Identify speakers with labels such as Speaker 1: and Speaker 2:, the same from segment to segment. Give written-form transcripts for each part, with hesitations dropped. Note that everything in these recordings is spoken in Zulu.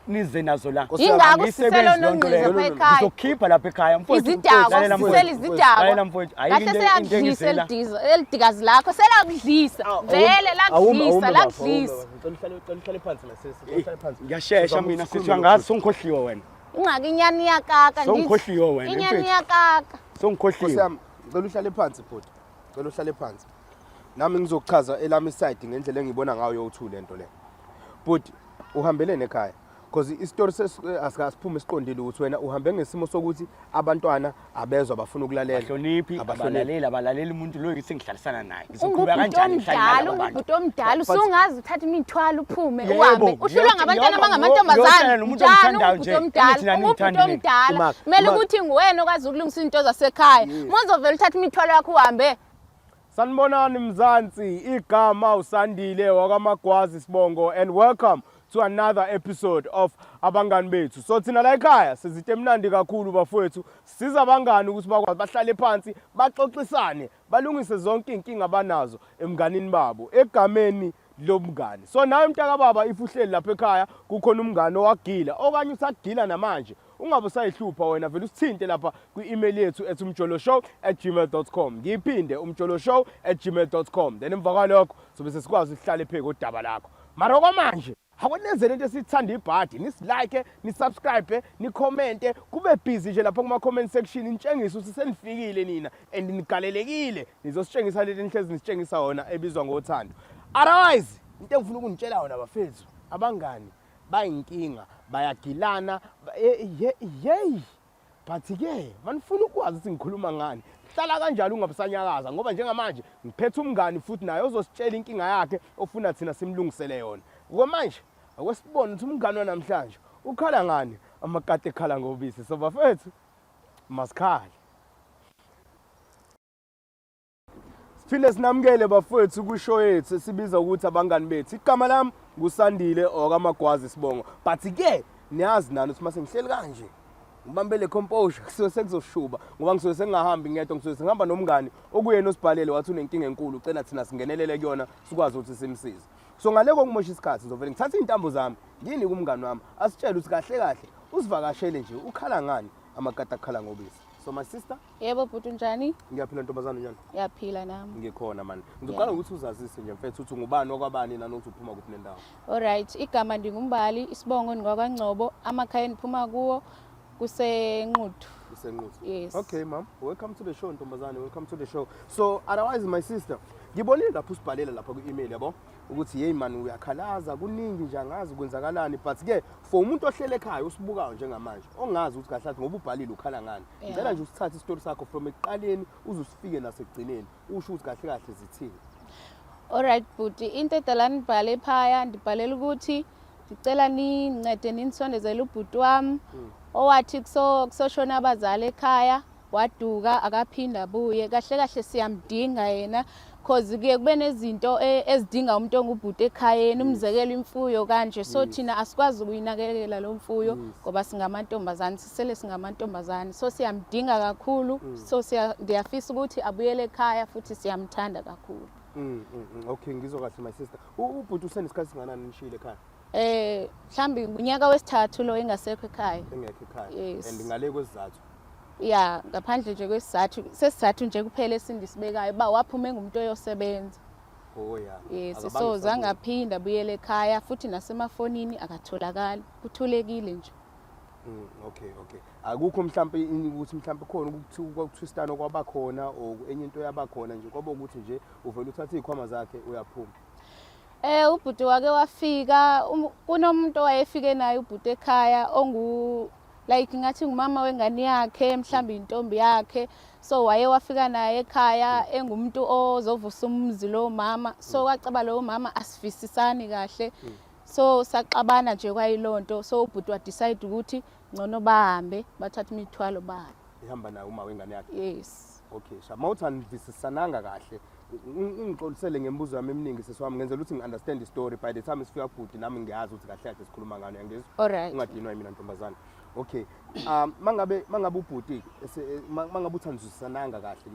Speaker 1: nize nazo la
Speaker 2: ingakho siselo nonqiza ekhaya
Speaker 1: ngizokhipha lapha ekhaya mfowethu
Speaker 2: sisela izidakwa kahle seyadlisa elidikazi lakho selakudlisa vele lakudlisa
Speaker 3: Uhlale phansi masisi, uhlale phansi.
Speaker 1: ngiyashesha mina sithi angazi songikhohliwe wena
Speaker 2: ingxaki inyani yakaka
Speaker 1: songikhohliwe wena
Speaker 2: inyani yakaka
Speaker 1: songikhohliwe
Speaker 3: Sami, ngicela uhlale phansi bhuti. Ngicela uhlale phansi. Nami ngizokuchaza elami side ngendlela engibona ngayo youthu lento le. Bhuti, uhambelene ekhaya. Because istory asikasiphume siqondile ukuthi wena uhambe ngesimo sokuthi abantwana abezwa bafuna ukulalela.
Speaker 1: Bahloniphi abalaleli umuntu lo ngisengihlalisana naye.
Speaker 2: Ngizokhuluma kanjani mhlawumbe ungubhuti omdala usungazi uthatha imithwalo uphume uhambe uhlulwa ngabantwana abangamantombazana
Speaker 1: umuntu omthandayo nje
Speaker 2: ungubhuti omdala kumele ukuthi nguwena okwazi ukulungisa into zasekhaya mozovela uthatha imithwalo yakho uhambe.
Speaker 3: Sanibonani Mzansi, igama uSandile wakamagwazi Sibongo and welcome to another episode of Abangani Bethu. So thina la ekhaya sizite emnandi kakhulu bafowethu, siza abangani ukuthi bakwazi bahlale phansi, baxoxisane, balungise zonke inkinga abanazo emnganini babo egameni lomngani. So nawe mntaka baba ifuhleli lapha ekhaya kukhona umngani owagila okanye usagila namanje. Ungabe usayihlupha wena vele usithinte lapha kwi-email yethu umjoloshow@gmail.com. Ngiphinde umjoloshow@gmail.com. Then emva kwalokho sobe sesikwazi ukuhlala pheke udaba lakho. Mara kwamanje awonenzele into esithanda ibhadi, nisilike, nisubscribe, nicommente, kube busy nje lapha kuma comment section nitshengisa ukuthi senifikile nina and nigalelekile. Nizositshengisa lento enihlezi nisitshengisa yona ebizwa ngothando. Otherwise, into engifuna ukunitshela yona bafethu, abangani bayinkinga, bayagilana, but ke manifuna ukwazi ukuthi ngikhuluma ngani. Hlala kanjalo ungabusanyakaza ngoba njengamanje ngiphethe umngani futhi naye ozositshela inkinga yakhe ofuna thina simlungisele yona. Ngoba akwesibona ukuthi umngani wanamhlanje ukhala ngani amakati ekhala ngobisi. So bafethu masikhale. Siphinde sinamukele bafethu kushow yethu sibiza ukuthi abangani bethu. Igama lami nguSandile okamagwazi Sibongo. But ke niyazi nani ukuthi mase ngihleli kanje ngibambele composure sekuzoshuba ngoba ngisuke sengahambi ngedwa ngisuke sengihamba nomngani okuyena osibhalele wathi unenkinga enkulu ucela thina singenelele kuyona sikwazi ukuthi simsize. So ngaleko ngimosha isikhathi ngizovela ngithatha intambo zami ngini kumngani wami asitshela ukuthi kahle kahle usivakashele nje ukhala ngani amakati akhala ngobisi. So my sister,
Speaker 2: yebo bhuti unjani?
Speaker 3: Ngiyaphila ntombazana njani?
Speaker 2: Ngiyaphila nami.
Speaker 3: Ngikhona man. Ngizoqala ukuthi uzazise nje mfethu ukuthi ngubani okwabani nanokuthi uphuma kuphi nendawo.
Speaker 2: Alright, igama ndingumbali Isibongo ngwakwaNgcobo, amakhaya endiphuma kuwo kusenquthu.
Speaker 3: Yes. Okay mom, welcome to the show ntombazane, welcome to the show. So otherwise my sister, ngibonile lapho usibhalela lapha ku-email yabo ukuthi hey man uyakhalaza kuningi nje angazi kwenzakalani but ke for umuntu ohlele ekhaya usibukayo njengamanje ongazi ukuthi kahle ngoba ubhalile ukhala ngani. Ngicela nje usithathe istory sakho from eqaleni uzusifike nasekugcineni usho ukuthi kahle kahle zithini.
Speaker 2: Alright bhuti, into edala nibhale ephaya ndibhalela ukuthi ngicela nincede ninisondezele ubhuti wami owathi kusoshona abazali ekhaya waduka akaphinda abuye kahle kahle siyamdinga yena cause ke kube nezinto ezidinga umuntu ongubhuti ekhayeni umzekelo imfuyo kanje so thina asikwazi ukuyinakekela lo mfuyo ngoba singamantombazane sisele singamantombazane so siyamdinga kakhulu so ndiyafisa ukuthi abuyele ekhaya futhi siyamthanda kakhulu.
Speaker 3: Okay ngizokahle my sister. Ubhuti usenesikhathi singanani nishile ekhaya?
Speaker 2: Mhlambi unyaka wesithathu lo engasekho ekhaya.
Speaker 3: Engekho ekhaya. And ngale kwesizathu.
Speaker 2: Yeah, ngaphandle nje kwesizathu, sesizathu nje kuphela esindisibekayo ba waphuma engumuntu oyosebenza.
Speaker 3: Oh yeah.
Speaker 2: Yes, so zangaphinda buyele ekhaya futhi nasemafonini akatholakali. Kuthulekile nje.
Speaker 3: Okay. Akukho mhlambe ukuthi mhlambe khona ukutwistana kwaba khona o enye into yaba khona nje kwaba ukuthi nje uvela uthatha izikhwama zakhe uyaphuma.
Speaker 2: Ubhuti wake wafika kunomuntu owayefike naye ubhuti ekhaya like ngathi ngumama wengane yakhe mhlambi intombi yakhe so waye wafika naye ekhaya engumuntu ozovusa umzi lo mama so wacaba lo mama asivisisani kahle so saxabana nje kwayilonto so ubhuti wa decide ukuthi ngcono bahambe bathatha imithwalo bahambe
Speaker 3: ihamba naye uma wengane yakhe.
Speaker 2: Yes.
Speaker 3: Okay mawuthanivisananga kahle ngixolisele ngembuzo yami eminingi sesiwami ngenzela ukuthi ngiunderstand story by the time sifika kubhuti nami ngiyazi ukuthi kahle kahle sikhuluma ngani yangizwa.
Speaker 2: Alright.
Speaker 3: Ungadinwa yimi ntombazana. Okay. Mangabe ubhuti mangabe uthandisisananga kahle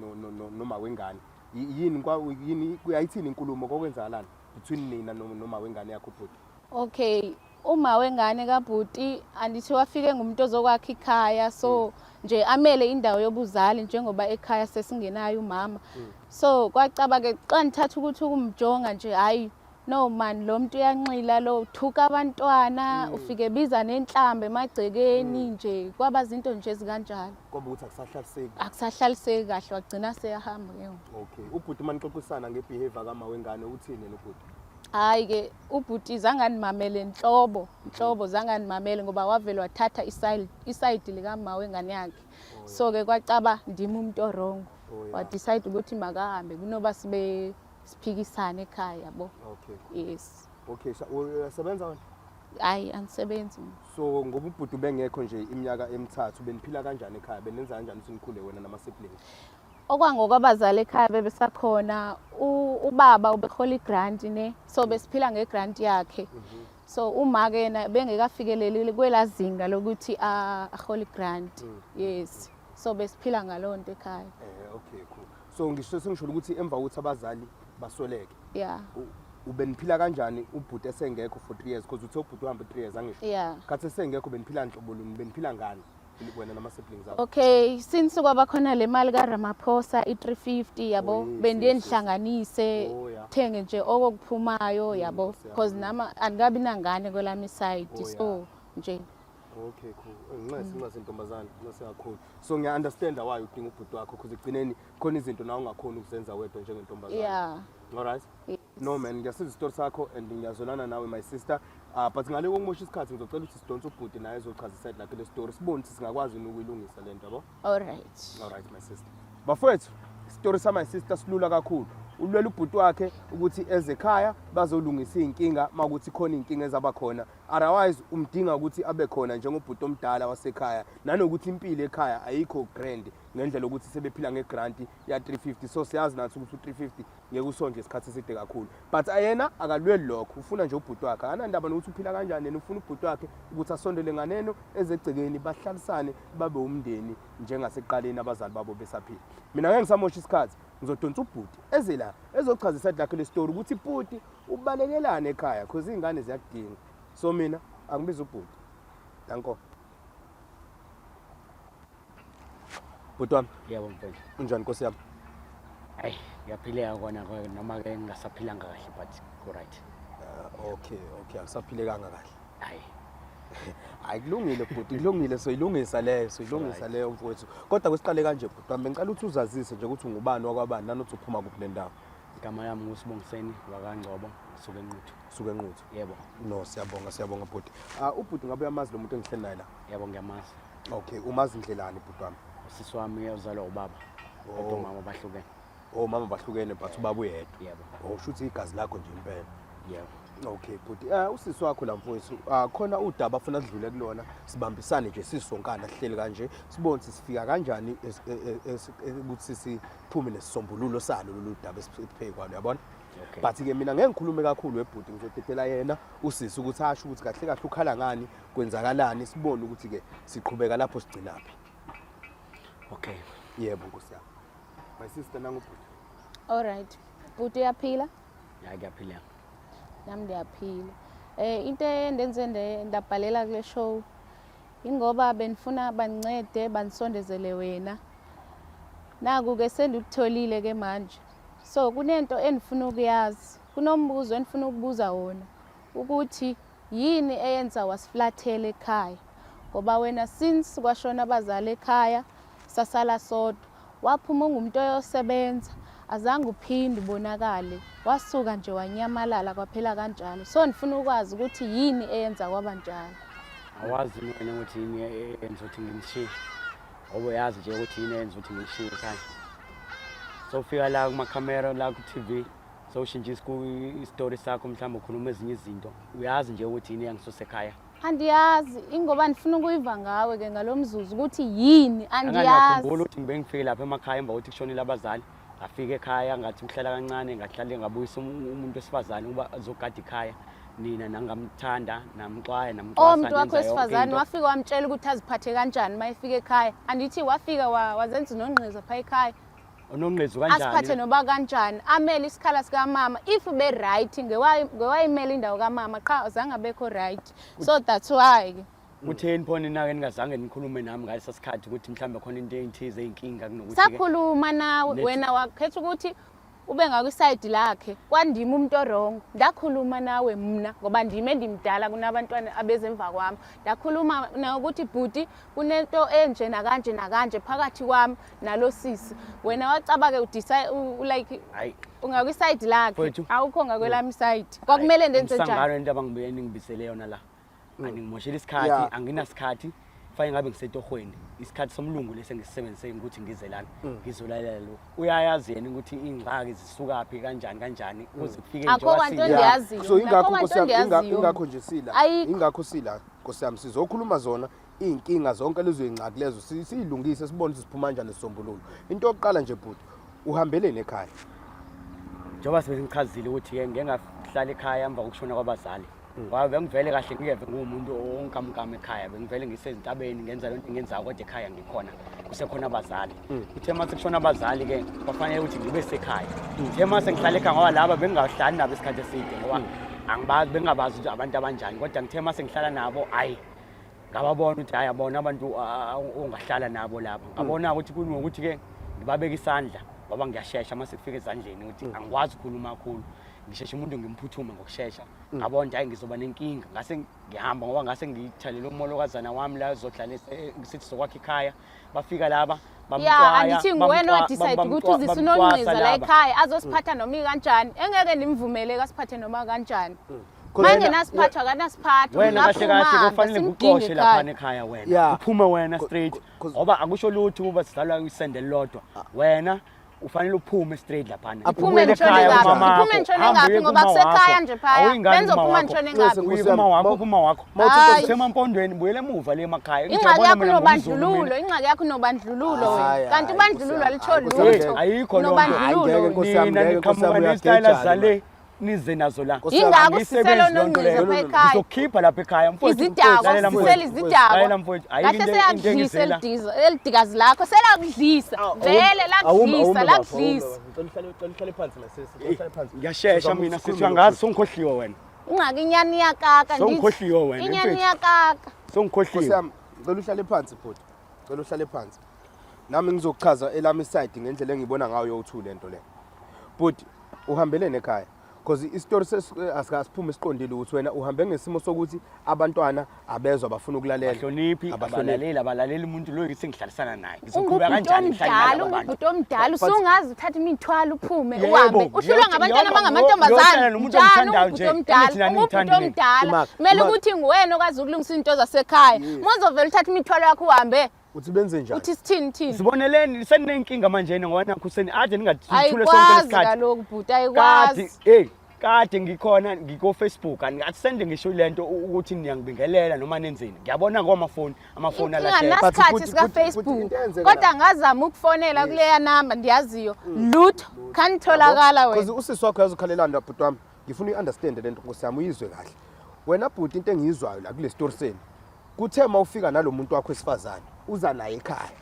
Speaker 3: noma wengane yini kuyayithini inkulumo kokwenzakalana between nina noma wengane yakho ubhuti?
Speaker 2: Okay, uma wengane kaBhuti andithi wafike ngumuntu ozokwakha ikhaya so nje amele indawo yobuzali njengoba ekhaya sesingenayo umama. So kwacaba ke xa ngithatha ukuthi ukumjonga nje hayi no man lo muntu uyanxila lo uthuka abantwana ufike biza nenhlambe emagcekeni nje kwaba zinto nje ezikanjalo.
Speaker 3: Ngoba ukuthi
Speaker 2: Akusahlaliseki kahle wagcina seyahamba ke ngoba.
Speaker 3: Okay. uBhuti manixoxisana ngebehavior kama wengane uthini noBhuti?
Speaker 2: Hayi ke uBhuti zanganimamele inhlobo zanganimamele ngoba wavele wathatha iside likama wengane yakhe. So ke kwacaba ndimi umuntu orong. Wa decide ukuthi makahambe kunoba siphikisane ekhaya yabo.
Speaker 3: Okay.
Speaker 2: Yes.
Speaker 3: Okay, so uyasebenza wena?
Speaker 2: Hayi angisebenzi.
Speaker 3: So ngoba uBhuti bengekho nje iminyaka emithathu beniphila kanjani ekhaya? Benenza kanjani ukuthi nikhule wena nama siblings?
Speaker 2: Okwangokabazali ekhaya bebesakhona ubaba ubehola igrant ne so besiphila ngegrant yakhe. So uma ke yena bengekafikeleli kwelazinga lokuthi ahola igrant. Yes. So besiphila ngalonto ekhaya.
Speaker 3: Okay, cool. So ngisho sengisho ukuthi emva kokuthi abazali basweleke.
Speaker 2: Yeah.
Speaker 3: Ubeniphila kanjani uBhuti esengekho for 3 years because uthe uBhuti uhambe 3 years angisho.
Speaker 2: Yeah.
Speaker 3: Khathi esengekho beniphila nhlobo luni beniphila ngani wena nama siblings akho?
Speaker 2: Okay, since kwaba khona le mali kaRamaphosa i350 yabo bendiye nihlanganise thenge nje okuphumayo yabo because nama andikabi nangane kwelami side so nje.
Speaker 3: Okay, cool. Nginqase intombazana ngasekakhulu. So ngiya understand why udinga uBhuti wakho because egcineni khona izinto nawe ungakhona ukuzenza wedwa njengentombazana.
Speaker 2: Yeah.
Speaker 3: All right?
Speaker 2: Yes.
Speaker 3: No man, ngiyasiza isitori sakho and ngiyazolana nawe my sister. But ngale ngomosha isikhathi ngizocela ukuthi sidonse uBhuti naye ezochazisa lakhe le story sibone ukuthi singakwazi ukuyilungisa lento yabo.
Speaker 2: All right.
Speaker 3: All right my sister. Bafowethu, story sa my sister silula kakhulu. Ulwela uBhuti wakhe ukuthi eze ekhaya bazolungisa inkinga makuthi khona inkinga ezabakhona. Otherwise umdinga ukuthi abe khona njengoBhuti omdala wasekhaya nanokuthi impilo ekhaya ayikho grand ngendlela ukuthi sebephila ngegrant ya 350 so siyazi nathi ukuthi u350 ngeke usonje isikhathi eside kakhulu but ayena akalweli lokho ufuna nje uBhuti wakhe anandaba nokuthi uphila kanjani yena ufuna uBhuti wakhe ukuthi asondele nganeno ezegcekeni bahlalisane babe umndeni njengaseqaleni abazali babo besaphila. Mina ngeke ngisamosha isikhathi ngizodonsa uBhuti eze la ezochazisa lakhe le story ukuthi uBhuti ubalekelana ekhaya because izingane ziyadinga. So mina angibiza uBhuti. Danko. Bhuti wami.
Speaker 1: Yebo mfethu.
Speaker 3: Unjani Nkosi yami?
Speaker 1: Hayi, ngiyaphileka kona noma ke ngingasaphilanga kahle but right.
Speaker 3: Okay, akusaphilekanga kahle.
Speaker 1: Hayi.
Speaker 3: Hayi kulungile Bhuti, kulungile soyilungisa leyo mfowethu. Kodwa kwesiqale kanje Bhuti wami ngicela ukuthi uzazise nje ukuthi ungubani wakwabani nanothi uphuma kuphi nendawo.
Speaker 1: Igama lami nguSibongiseni wakangcobo suke enquthu.
Speaker 3: Suke enquthu.
Speaker 1: Yebo.
Speaker 3: No, siyabonga Bhuti. uBhuti ngabe uyamazi lo muntu engihleli naye la?
Speaker 1: Yebo ngiyamazi.
Speaker 3: Okay, umazi indlelani Bhuti wami?
Speaker 1: Usisi wami uzalwa ubaba. Kodwa mama bahlukene.
Speaker 3: Oh mama bahlukene but ubaba uyedwa.
Speaker 1: Yebo.
Speaker 3: Usho ukuthi igazi lakho nje impela.
Speaker 1: Yebo.
Speaker 3: Okay Bhuti. Usisi wakho la mfowethu khona udaba afuna sidlule kulona sibambisane nje sisonkana sihleli kanje sibone sifika kanjani ukuthi siphume nesisombululo salo lolu daba esiphe kwalo yabona. But ke mina ngeke ngikhulume kakhulu weBhuti ngizodedela yena usisi ukuthi asho ukuthi kahle kahle ukhala ngani kwenzakalani sibone ukuthi ke siqhubeka lapho sigcinaphi.
Speaker 1: Okay.
Speaker 3: Yebo Nkosi yami. My sister nangu Bhuti.
Speaker 2: All right. Bhuti uyaphila?
Speaker 1: Ya ngiyaphila.
Speaker 2: Nami ndiyaphila. Into endenze ndabhalela kule show ingoba benifuna bancede banisondezele wena. Naku ke sendikutholile ke manje. So kunento enifuna ukuyazi. Kunombuzo enifuna ukubuza wona ukuthi yini eyenza wasiflathela ekhaya? Ngoba wena since kwashona abazali ekhaya sasala sodwa. Waphuma ngumuntu oyosebenza azange uphinde ubonakale. Wasuka nje wanyamalala kwaphela kanjalo. So nifuna ukwazi ukuthi yini eyenza kwabanjalo.
Speaker 1: Awazi wena ukuthi yini eyenza ukuthi nginishiye. Ngoba uyazi nje ukuthi yini eyenza ukuthi nginishiye ekhaya. So ufika la kuma camera la ku TV so ushintsha istory sakho mhlawumbe ukhuluma ezinye izinto. Uyazi nje ukuthi yini yangisose ekhaya.
Speaker 2: Andiyazi ingoba nifuna ukuyiva ngawe ke ngalomzuzu ukuthi yini andiyazi.
Speaker 1: Angiyakhumbula ukuthi ngibengifike lapha emakhaya emva kokuthi kushonile abazali. Ngafika ekhaya ngathi ngihlala kancane ngahlala ngabuyisa umuntu wesifazane uba azogada ekhaya. Nina nangamthanda namxwaya namxwasa
Speaker 2: umuntu wakho wesifazane wafika wamtshela ukuthi aziphathe kanjani mayefika ekhaya. Andithi wafika wazenza nongqiza pha ekhaya.
Speaker 1: onongqezu kanjani
Speaker 2: asiphathe noba kanjani amele isikhala sikamama if ube right ngewayimela indawo kamama qha azange abekho right so that's why ke
Speaker 1: kutheni phone nake ningazange nikhulume nami ngaleso sikhathi ukuthi mhlambe khona into eyithize eyinkinga kunokuthi
Speaker 2: sakhuluma nawe wena wakhetha ukuthi ube ngakwiside lakhe kwandima umuntu orong ndakhuluma nawe mina ngoba ndime ndimdala kunabantwana abezemva kwami ndakhuluma nawe ukuthi bhuti kunento enje nakanje phakathi kwami nalo sisi wena wacaba ke udecide like ungakwiside lakhe awukho ngakwelami side kwakumele ndenze njani
Speaker 1: sangalo into abangibuye ningibisele yona la angimoshela isikhathi anginasikhathi fanele ngabe ngisetohweni isikhathi somlungu lese ngisebenzise ukuthi ngize lana ngizolalela lo uyayazi yena ukuthi ingxaki zisuka phi kanjani kuze kufike nje
Speaker 2: wasiya
Speaker 3: so ingakho nje sila nkosiyami sizokhuluma zona inkinga zonke lezo ingxaki lezo siyilungise sibone siphuma kanjani isisombululo into yokuqala nje bhuti uhambelene ekhaya
Speaker 1: njengoba sebengichazile ukuthi ke ngeke ngahlala ekhaya emva kokushona kwabazali ngoba bengivele kahle ngiyeve ngumuntu onkamkama ekhaya bengivele ngisezintabeni ngenza lonke engenzayo kodwa ekhaya ngikhona kusekhona abazali uthe mase kushona abazali ke kwafanele ukuthi ngibe sekhaya uthe mase ngihlala ekhaya ngoba laba bengingahlali nabo isikhathi eside ngoba angibazi bengabazi ukuthi abantu abanjani kodwa ngithe mase ngihlala nabo hayi ngababona ukuthi hayi abona abantu ongahlala nabo lapho ngabona ukuthi kunokuthi ke ngibabeka isandla ngoba ngiyashesha mase kufika ezandleni ukuthi angikwazi ukukhuluma kakhulu ngisheshe umuntu ngimphuthume ngokusheshsha ngabona ukuthi hayi ngizoba nenkinga ngase ngihamba ngoba ngase ngithalela umolokazana wami la uzodlala ngisithi sokwakhe ekhaya bafika laba
Speaker 2: bamqwaya andithi ngwena wadecide ukuthi uzisa unonqiza la ekhaya azosiphatha noma kanjani engeke nimvumele kasiphathe noma kanjani manje nasiphathwa kanasiphathwa
Speaker 1: wena kahle kahle kufanele nguqoshe lapha ekhaya wena uphume wena straight ngoba akusho lutho ukuba sidalwa kwisendele lodwa wena ufanele uphume straight lapha
Speaker 2: uphume ntshone ngaphi ngoba kusekhaya nje phaya benzophuma ntshone ngaphi
Speaker 1: uphuma wakho mawuthi semampondweni buyele emuva le emakhaya
Speaker 2: ingxaki yakho nobandlululo wena kanti ubandlululo alitho lutho
Speaker 1: ayikho
Speaker 2: nobandlululo
Speaker 1: nina niqhamuka nezitayela zale nize nazo la
Speaker 2: ingakho siselo nonqiza pha ekhaya
Speaker 1: ngizokhipha lapha ekhaya mfowethu
Speaker 2: izidako sisela izidako kahle seyakudlisa elidikazi lakho selakudlisa vele lakudlisa
Speaker 3: uhlale phansi nasisi
Speaker 1: ngiyashesha mina sithi ngazi songikhohliwe wena
Speaker 2: ingxaki inyani yakaka ngithi
Speaker 1: songikhohliwe wena
Speaker 2: inyani yakaka
Speaker 1: songikhohliwe
Speaker 3: ngicela uhlale phansi bhuti ngicela uhlale phansi nami ngizokuchaza elami side ngendlela engibona ngayo yo2 lento le bhuti uhambelene ekhaya because istory asikasiphume siqondile ukuthi wena uhambe ngesimo sokuthi abantwana abezwe abafuna ukulalela
Speaker 1: ahloniphi abalaleli umuntu lo ngisengihlalisana naye ngizokhuluma kanjani
Speaker 2: mhlawumbe ungubhuti omdala usungazi uthatha imithwalo uphume uhambe uhlulwa ngabantwana abangamantombazana
Speaker 1: umuntu omthandayo nje
Speaker 2: umuntu omdala kumele ukuthi nguwena okwazi ukulungisa into zasekhaya mozovela uthatha imithwalo yakho uhambe
Speaker 3: uthi benze njani
Speaker 2: uthi sithini
Speaker 1: siboneleni senenkinga manje ngoba nakhuseni ade ningathule sonke isikhathi
Speaker 2: kaloku bhuti ayikwazi
Speaker 1: kade ngikhona ngiko Facebook angathi sende ngisho lento ukuthi niyangibingelela noma nenzeni ngiyabona amafoni alahle
Speaker 2: but sika Facebook kodwa ngazama ukufonela kuleya number ndiyaziyo lutho kanitholakala wena
Speaker 3: because usisi wakho yazokhalelana bhuti wami ngifuna uunderstand lento nkosiyami uyizwe kahle wena bhuti into engiyizwayo la kule story seni kuthe mawufika nalomuntu wakho esifazane uza naye ekhaya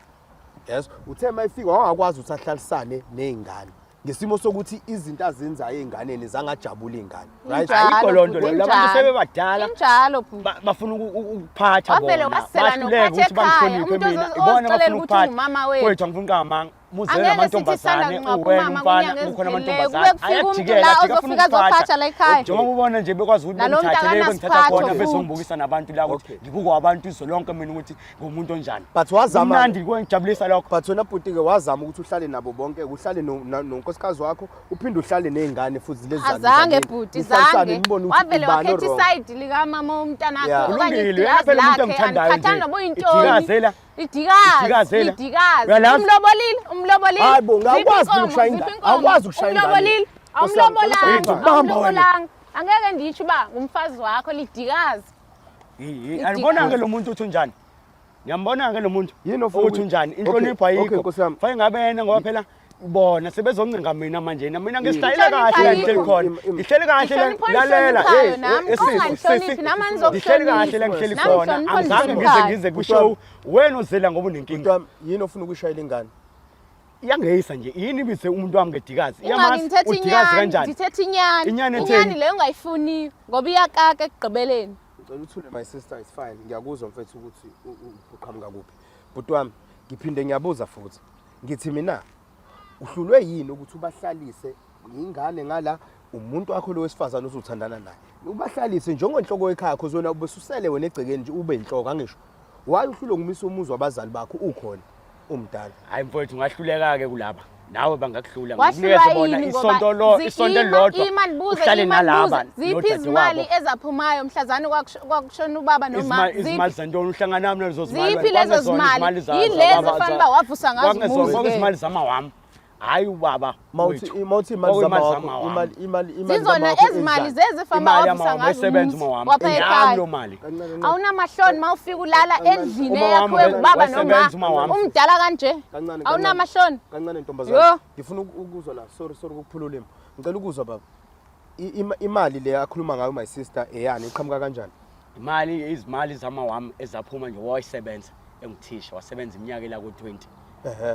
Speaker 3: yes uthe mayifika wangakwazi ukuthi ahlalisane nezingane ngesimo sokuthi izinto azenzayo einganeni zangajabula ingane
Speaker 1: right ayikho lonto leyo labantu sebebadala
Speaker 2: njalo
Speaker 1: bafuna ukuphatha
Speaker 2: bona bahluleka ukuthi bangihloniphe mina ibona bafuna ukuphatha
Speaker 1: kwethu angifuni kamanga muzela amantombazane uwena umfana ukhona amantombazane ayajikela
Speaker 2: uzofika zophatha la ekhaya
Speaker 1: njengoba ubona nje bekwazi ukuthi ngithatheleke ngithatha khona bese ngibukisa nabantu la ukuthi ngibuka abantu izolonke mina ukuthi ngumuntu onjani
Speaker 3: but wazama
Speaker 1: mnandi kwengijabulisa lokho
Speaker 3: but wena bhuti ke wazama ukuthi uhlale nabo bonke uhlale nonkosikazi wakho uphinde uhlale nezingane futhi lezi
Speaker 2: azange bhuti zange wavele wakhetha iside lika mama umntanakho
Speaker 1: okanye idiyazi lakhe
Speaker 2: angicathanga boyintoni idikazi umlobolile
Speaker 3: hayibo ngakwazi ukushaya ingane akwazi ukushaya ingane
Speaker 2: umlobolanga angeke nditsho uba ngumfazi wakho lidikazi
Speaker 1: alibona ke lo muntu uthi njani ngiyambona ke lo muntu uthi njani inhlonipho ayikho fanele ngabe yena ngoba phela bona sebezoncenga mina manje mina ngisihlayela kahle ngihleli khona ngihleli kahle lalela ngihleli kahle la ngihleli khona angizange ngize kushow wena uzela ngoba unenkinga
Speaker 3: yini ofuna ukushayela ingane
Speaker 1: iyangeyisa nje yini ibise umuntu wami ngedikazi
Speaker 2: Ingaki ngithethe
Speaker 1: udikazi
Speaker 2: inyani,
Speaker 1: kanjani
Speaker 2: ngithethe inyani.
Speaker 1: Inyani etheni?
Speaker 2: Inyani leyo ungayifuni ngoba iyakaka ekugqibeleni.
Speaker 3: Ngicela uthule my sister is fine. Ngiyakuzwa mfethu ukuthi uqhamuka kuphi. Bhuti wami ngiphinde ngiyabuza futhi. Ngithi mina uhlulwe yini ukuthi ubahlalise ingane ngala umuntu wakho lo wesifazana osuthandana naye. Ubahlalise njengenhloko ekhaya cause wena ubesusele wena egcekeni nje ube inhloko angisho. Waye uhlulwe ngumisa umuzi wabazali bakho ukhona umdala.
Speaker 1: hayi mfowethu ungahluleka ke kulaba nawe bangakuhlula
Speaker 2: Wahlulwa yini ngoba
Speaker 1: isonto lodwa uhlale nalaba
Speaker 2: ziphi izimali ezaphumayo mhlazana kwakushona ubaba noma
Speaker 1: izimali zantoni uhlangana nami lezo
Speaker 2: ziphi lezo zimali yilezi efanele wavusa ngazo umuzi
Speaker 1: izimali zamawami hayi ubaba
Speaker 3: Mawuthi imali zama imali
Speaker 2: zizona ezimali zezifamba wavusa ngazo umuzi wapha ekhaya
Speaker 1: lo mali
Speaker 2: awunamahloni mawufika ulala endlini yakho ubaba noma umdala kanje awunamahloni
Speaker 3: kancane ntombazana ngifuna ukuzwa la sorry ukuphula ulimi ngicela ukuzwa baba imali le akhuluma ngayo my sister eyani iqhamuka kanjani
Speaker 1: imali izimali zamawami ezaphuma nje wayisebenza engithisha wasebenza iminyaka la ku20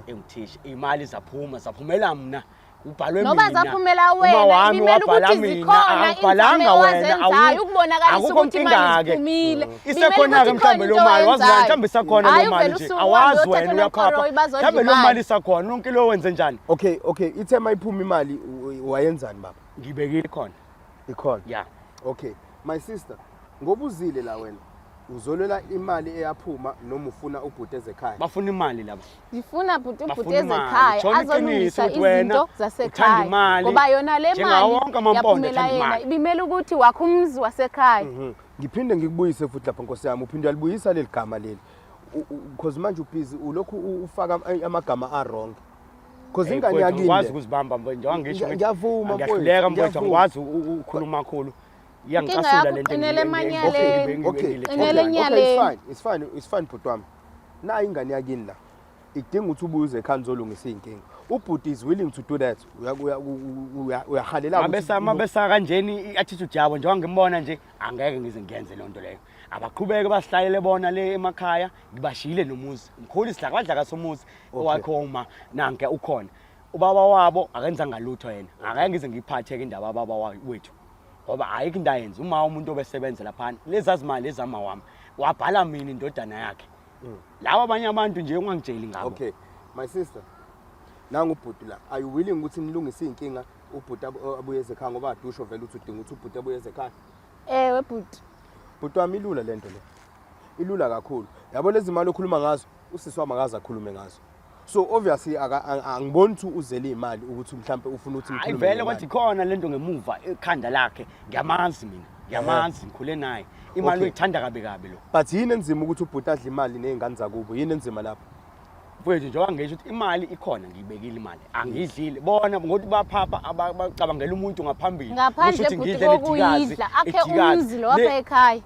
Speaker 1: engithisha imali zaphumela mina ubhalwe mina
Speaker 2: noba zaphumela wena imeli ukuthi zikhona
Speaker 1: ibhalanga wena
Speaker 2: ukubonakalisa ukuthi imali ziphumile
Speaker 1: isekhona ke mhlambe lo mali wazi mhlambe isakhona lo mali nje awazi wena uyaphapha mhlambe lo mali isakhona lonke lo wenze njani
Speaker 3: okay ithe mayiphuma imali wayenzani baba
Speaker 1: ngibekile khona
Speaker 3: ikhona
Speaker 1: yeah
Speaker 3: okay my sister ngoba uzile la wena uzolela imali eyaphuma noma ufuna ubhuteze ekhaya
Speaker 1: bafuna imali laba
Speaker 2: ngifuna ubhuteze ekhaya azolungisa izinto zasekhaya ngoba yona le mali yaphumela yena ibimela ukuthi wakho umzi wasekhaya
Speaker 3: ngiphinde ngikubuyise futhi lapha Nkosi yami uphinde uyalibuyisa leli gama leli because manje ubhizi ulokhu ufaka amagama a-wrong because ingane yakini
Speaker 1: ngikwazi ukuzibamba njengoba ngisho
Speaker 3: ngiyavuma
Speaker 1: ngiyahluleka mfowethu ngikwazi ukukhuluma kakhulu
Speaker 2: iyangicasula lento
Speaker 3: it's fine bhuti wami na ingane yakini la idinga ukuthi ubuze ekhaya uzolungisa izinkinga ubhuti is willing to do that uyahalela
Speaker 1: mabesa kanjeni iattitude yabo njengoba ngimbona nje angeke ngize ngiyenze lonto leyo abaqhubeke basihlalele bona le emakhaya ngibashile nomuzi mkhulu isihlakadla somuzi owakhoma nanke ukhona ubaba wabo akenza ngalutho yena angeke ngize ngiphatheke indaba ababa wethu ngoba ayikho into ayenza uma umuntu obesebenza lapha lezazimali ezama wami wabhala mina indodana yakhe lawa abanye abantu nje ungangitsheli ngabo
Speaker 3: okay my sister nangu ubhuti la are you willing ukuthi nilungise izinkinga ubhuti abuyeze ekhaya ngoba adusho vele uthi udinga ukuthi ubhuti abuyeze ekhaya
Speaker 2: ewe bhuti
Speaker 3: wami ilula lento le ilula kakhulu yabo lezi imali okhuluma ngazo usisi wami akaza akhulume ngazo so obviously angiboni ukuthi uzele imali ukuthi mhlambe ufuna ukuthi
Speaker 1: ngikhulume vele kwathi khona lento ngemuva ekhanda lakhe ngiyamazi mina ngiyamazi ngikhule naye imali uyithanda kabe lo
Speaker 3: but yini enzima ukuthi ubhuti adle imali nezingane zakubo yini enzima lapho
Speaker 1: mfowethu njengoba ngisho ukuthi imali ikhona ngiyibekile imali angidlile bona ngokuthi baphapha abacabangela umuntu ngaphambili
Speaker 2: ngaphandle bhuti kokuyidla akhe umzi lo wapha ekhaya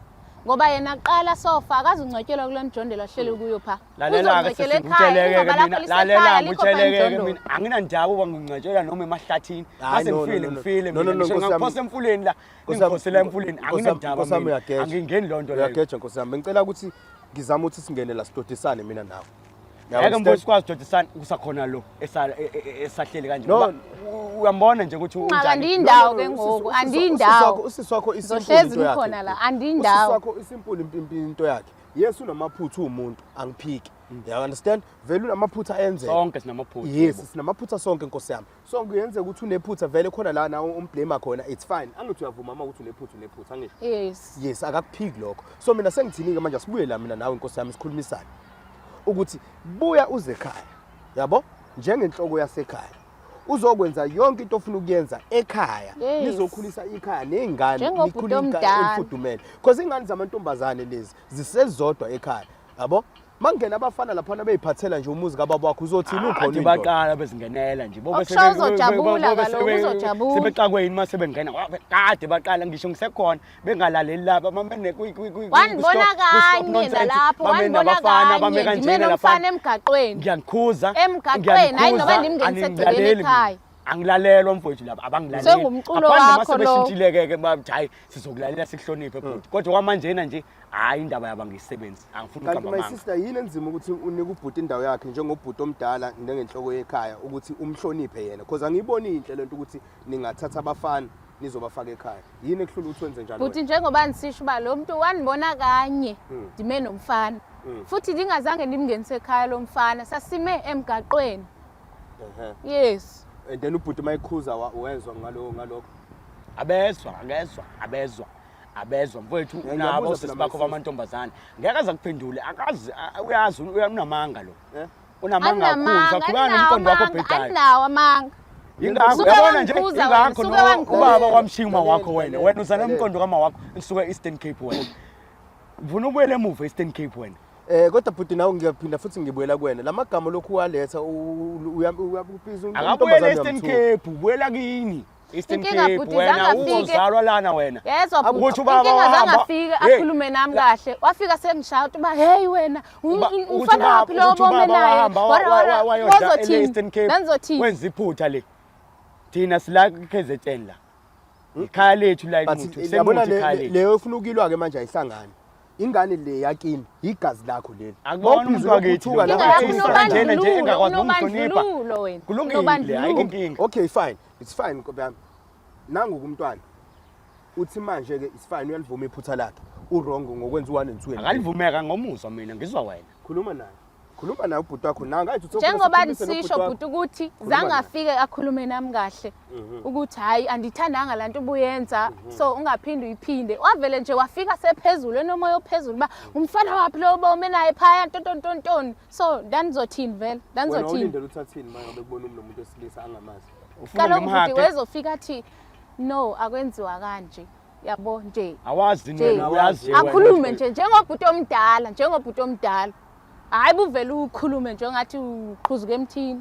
Speaker 2: ngoba yena qala sofa akazungcotshelwa kule mjondelo ahlele kuyo pha
Speaker 1: uzongcotshelwa ekhaya lalela ngitsheleke mina anginandaba uba ngingcotshela noma emahlathini mase ngifile ngiphosa emfuleni la ngiphosela emfuleni anginandaba mina angingeni lonto leyo
Speaker 3: uyageja Nkosi yami ngicela ukuthi ngizama ukuthi singene la sidodisane mina nawe
Speaker 1: ngeke mbo sikwazi dodisana kusakhona lo esahleli kanje uyambona nje ukuthi
Speaker 2: unjani andindawo ke ngoku andindawo
Speaker 3: usisi wakho
Speaker 2: isimple khona la andindawo
Speaker 3: usisi wakho isimple into yakhe yes unamaphutha umuntu angiphiki you understand vele unamaphutha ayenzeka
Speaker 1: sonke sinamaphutha
Speaker 3: yes sinamaphutha sonke Nkosi yami so kuyenze ukuthi unephutha vele khona la nawo umblame khona it's fine angithi uyavuma mama ukuthi unephutha angisho yes akakuphiki lokho so mina sengithini ke manje sibuye la mina nawe Nkosi yami sikhulumisane ukuthi buya uze ekhaya yabo njengenhloko yasekhaya uzokwenza yonke into ofuna ukuyenza ekhaya nizokhulisa ikhaya nezingane nikhulisa emfudumele because ingane zamantombazane lezi zisezodwa ekhaya yabo mangena abafana lapha beziphathela nje umuzi kababa wakho uzothini ukhona into
Speaker 1: baqala bezingenela nje
Speaker 2: bobe sebejabula kaloku uzojabula
Speaker 1: sebexakweni mase bengena kade baqala ngisho ngisekhona bengalaleli lapha mame
Speaker 2: wanibona kanye nalapho wanibona kanye mina umfana emgaqweni
Speaker 1: ngiyangikhuza
Speaker 2: emgaqweni hayi noba ndimngenisegcekeni ekhaya
Speaker 1: angilalelwa mfowethu lapha abangilaleli
Speaker 2: Sengumculo wakho lo.
Speaker 1: sebeshintshile-ke bathi hayi sizokulalela sikuhloniphe bhuti kodwa kwamanjena nje hayi indaba yaba ngiyisebenzi angifuni
Speaker 3: kanti
Speaker 1: ukuqamba
Speaker 3: my
Speaker 1: manga
Speaker 3: sister yini enzima ukuthi unike ubhuti indawo yakhe njengobhuti omdala ngenhloko yekhaya ukuthi umhloniphe yena because angiyiboni inhle lento ukuthi ningathatha abafana nizobafaka ekhaya yini ekuhlula ukuthi wenze njalo
Speaker 2: Futhi njengoba nisisho uba lo muntu wanibona kanye ndime nomfana. Futhi ndingazange nimngenise ekhaya lo mfana sasime emgaqweni. Yes.
Speaker 3: and then ubhuti mayikhuza wezwa ngalokho
Speaker 1: abezwa mfowethu
Speaker 3: ngiyabuza
Speaker 1: unabo
Speaker 3: phela
Speaker 1: sesibakho
Speaker 3: my
Speaker 1: bamantombazane ngeke aza kuphendule akazi uyazi unamanga lo
Speaker 3: Eh?
Speaker 1: unamanga kakhulu sakhulana nomqondo wakho obhedayo
Speaker 2: Anawo amanga.
Speaker 1: ingakho
Speaker 2: Suke
Speaker 1: yabona nje
Speaker 2: wangikhuza wena,
Speaker 1: ingakho
Speaker 2: suke wangikhuza.
Speaker 1: ubaba kwamshima wakho
Speaker 3: Lalela.
Speaker 1: wena uzana umqondo kama wakho usuka Eastern Cape wena ufuna ubuyele emuva Eastern Cape wena
Speaker 3: kodwa bhuti nawe ngiyaphinda futhi ngibuyela kuwena lamagama lokhu waletha uyabuphiza
Speaker 1: akabuyela Eastern Cape ubuyela kini Eastern
Speaker 2: Inkinga
Speaker 1: Cape
Speaker 2: bhuti,
Speaker 1: wena
Speaker 2: zange afike.
Speaker 1: uzalwa lana wena
Speaker 2: Yezwa bhuti.
Speaker 1: Ukuthi ubaba
Speaker 2: Inkinga zange
Speaker 1: wahamba-
Speaker 2: afike
Speaker 1: Hey,
Speaker 2: akhulume nami kahle. Wafika sengishaya uba hey wena
Speaker 1: ukuthi
Speaker 2: ufana
Speaker 1: ubaba-
Speaker 2: waphi lo
Speaker 1: ukuthi ubaba
Speaker 2: bome naye.
Speaker 1: wahamba wayodla e-Eastern Cape
Speaker 2: Nanzothini.
Speaker 1: wenza iphutha le thina sila KZN la ikhaya lethu la
Speaker 3: but
Speaker 1: imuthi
Speaker 3: yabona
Speaker 1: semuthi ikhaya lethu
Speaker 3: leyo ufuna ukilwa ke manje ayihlangani ingane le yakini igazi lakho leli
Speaker 1: Akubona umuntu wakithi lo.
Speaker 2: Inkinga yakho
Speaker 1: Inkinga njena nje engakwazi
Speaker 2: unobandlululo wena.
Speaker 1: kulungile ayikho inkinga
Speaker 3: okay fine it's fine nkobe yami nangu kumntwana uthi manje ke it's fine uyalivuma iphutha lakhe urongo ngokwenza u1 and 2
Speaker 1: akalivumeka ngomuzwa mina ngizwa wena
Speaker 3: khuluma naye ubhuti wakho nanga ngathi uthi
Speaker 2: Njengoba nisisho bhuti ukuthi zange afike akhulume nami kahle ukuthi hayi andithandanga lanto ubuyenza so ungaphindi uyiphinde wavele nje wafika sephezulu enomoya ophezulu ba umfana waphi lo bome naye phaya ntontontontoni so danizothini vele danizothini
Speaker 3: ulindele uthathini manje bekubona umuntu wesilisa angamazi
Speaker 1: ufuna
Speaker 2: kaloku bhuti
Speaker 1: umhage
Speaker 2: wezofika athi no akwenziwa kanje yabo nje
Speaker 1: awazi
Speaker 2: nje
Speaker 1: wena uyazi wena.
Speaker 2: akhulume nje njengobhuti omdala hayi buvele ukhulume nje ngathi uqhuzuka emthini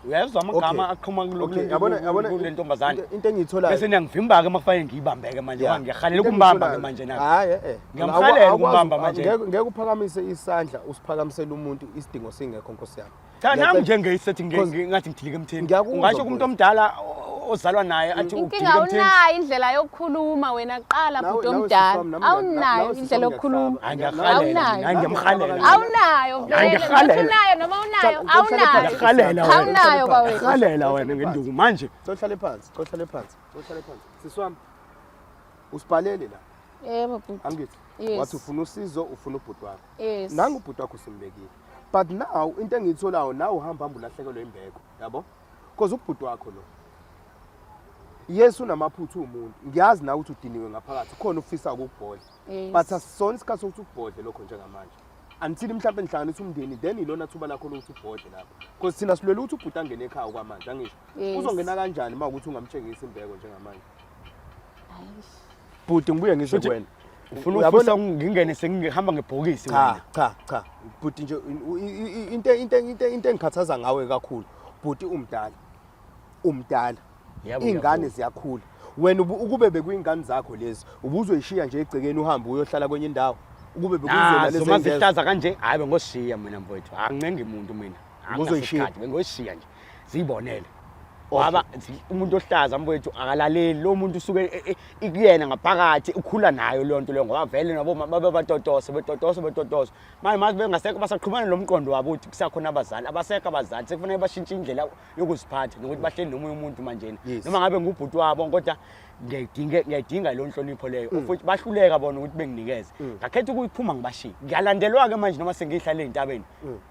Speaker 1: uyezwa amagama aqhuma
Speaker 3: okay yabona
Speaker 1: kule ntombazane
Speaker 3: into engiyitholayo
Speaker 1: bese ngiyangivimba-ke uma kufanele ngiyibambe-ke manje ngoba ngiyahalela ukumbamba-ke manje nami
Speaker 3: hayi
Speaker 1: Ngiyamhalela ukumbamba manje.
Speaker 3: ngeke uphakamise isandla usiphakamisele umuntu isidingo singekho nkosi yami
Speaker 1: cha nami
Speaker 3: Ngiyacela-
Speaker 1: njengeyisethi ngathi ngidilika emthini
Speaker 3: Ngiyakuzwa,
Speaker 1: ungasho kumuntu omdala ozalwa naye athi
Speaker 2: inkinga
Speaker 1: udilika emthini
Speaker 2: awunayo indlela yokukhuluma wena qala
Speaker 3: Nawe-
Speaker 2: bhuti
Speaker 3: nawe
Speaker 2: omdala
Speaker 3: siswami, nami
Speaker 2: awunayo
Speaker 3: nawe
Speaker 2: indlela
Speaker 3: siswami
Speaker 2: yokukhuluma
Speaker 1: Angiyarhalela,
Speaker 2: Awunayo.
Speaker 1: angiyamhalela.
Speaker 2: awunayo
Speaker 1: Angirhalela.
Speaker 2: unayo noma unayo
Speaker 3: Cha, uhlale
Speaker 2: awunayo
Speaker 1: Ngiyarhalela wena.
Speaker 2: awunayo kwawena
Speaker 1: Ngiyarhalela wena ngenduku manje
Speaker 3: sohlale phansi siswami usibhalele la
Speaker 2: yebo bhuti
Speaker 3: angithi
Speaker 2: Yes.
Speaker 3: wathi ufuna usizo ufuna ubhuti wakho
Speaker 2: yes
Speaker 3: nangu ubhuti wakho simbekile but now into engiyitholayo nawe uhamba ulahlekelwe imbeko yabo because ubhuti wakho lo yes unamaphutha umuntu ngiyazi nawe ukuthi udiniwe ngaphakathi khona ufisa ukubhodla
Speaker 2: Yes.
Speaker 3: but asisona isikhathi sokuthi ubhodle lokho njengamanje until mhlawumbe nihlanganisa umndeni then ilona thuba lakho lokuthi ubhodle lapho because thina silwele ukuthi ubhuti angene ekhaya kwamanje angisho
Speaker 2: Yes.
Speaker 3: uzongena kanjani uma ukuthi ungamtshengisi imbeko njengamanje bhuti ngibuye ngizwe
Speaker 1: Futhi-
Speaker 3: kuwena
Speaker 1: ufuna
Speaker 3: Uyabona-
Speaker 1: ufisa ngingene sengihamba ngebhokisi
Speaker 3: cha bhuti nje into engikhathaza ngawe kakhulu bhuti umdala
Speaker 1: Yebo,
Speaker 3: ingane ziyakhula wena ukube bekuyingane zakho lezi ubuzoyishiya nje egcekeni uhambe uyohlala kwenye indawo ukube bekuzona lezi
Speaker 1: zoma
Speaker 3: engezo.
Speaker 1: zihlaza kanje hayi bengoshiya mina mfowethu anginenge umuntu mina
Speaker 3: Ubuzoshiya?
Speaker 1: Anginasikhathi, bengoshiya nje ziyibonele waba umuntu ohlaza mfowethu akalaleli lo muntu usuke ikuyena ngaphakathi ukhula nayo leyo nto leyo ngoba vele nabo babatotose manje mazi bengasekho basaqhubana lomqondo wabo ukuthi kusakhona abazali abasekho abazali sekufanele bashintshe indlela yokuziphatha nokuthi bahleli nomunye umuntu manje
Speaker 3: Yes.
Speaker 1: noma ngabe ngubhuti wabo kodwa ngiyayidinga lo nhlonipho leyo futhi bahluleka bona ukuthi benginikeze ngakhetha ukuyiphuma ngibashiye ngiyalandelwa-ke manje noma sengihlale ey'ntabeni